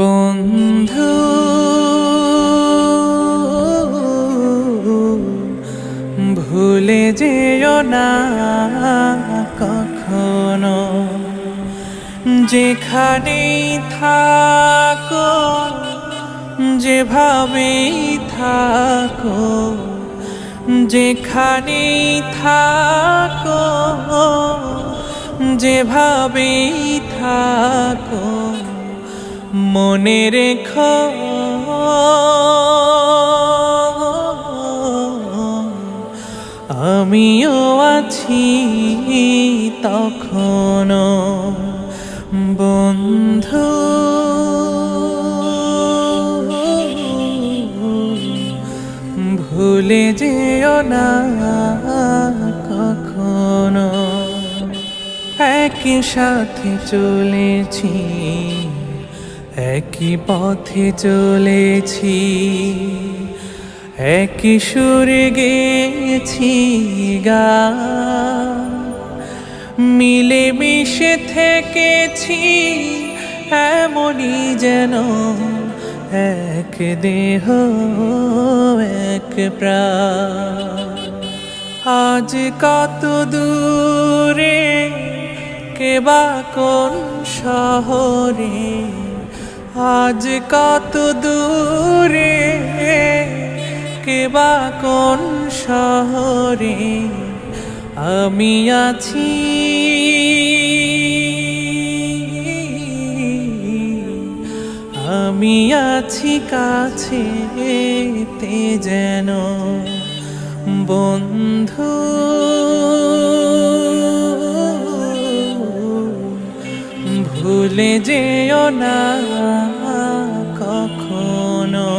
বন্ধু ভুলে যেও না কখনো, যেখানেই থাকো যেভাবেই থাকো, যেখানেই থাকো যেভাবেই থাকো, মনে রেখো আমিও আছি তখনো। বন্ধু ভুলে যেও না কখনো। একই সাথে চলেছি, একই পথে চলেছি, একই সুরে গেয়েছি গান, মিলে মিশে থেকেছি এমনই যেন এক দেহ এক প্রাণ। আজ কত দূরে কেবা কোন শহরে, আজ কত দূরে কেবা কোন শহরে, আমি আছি আমি আছি কাছেতে যেন। বন্ধু ভুলে যেও না কখনো।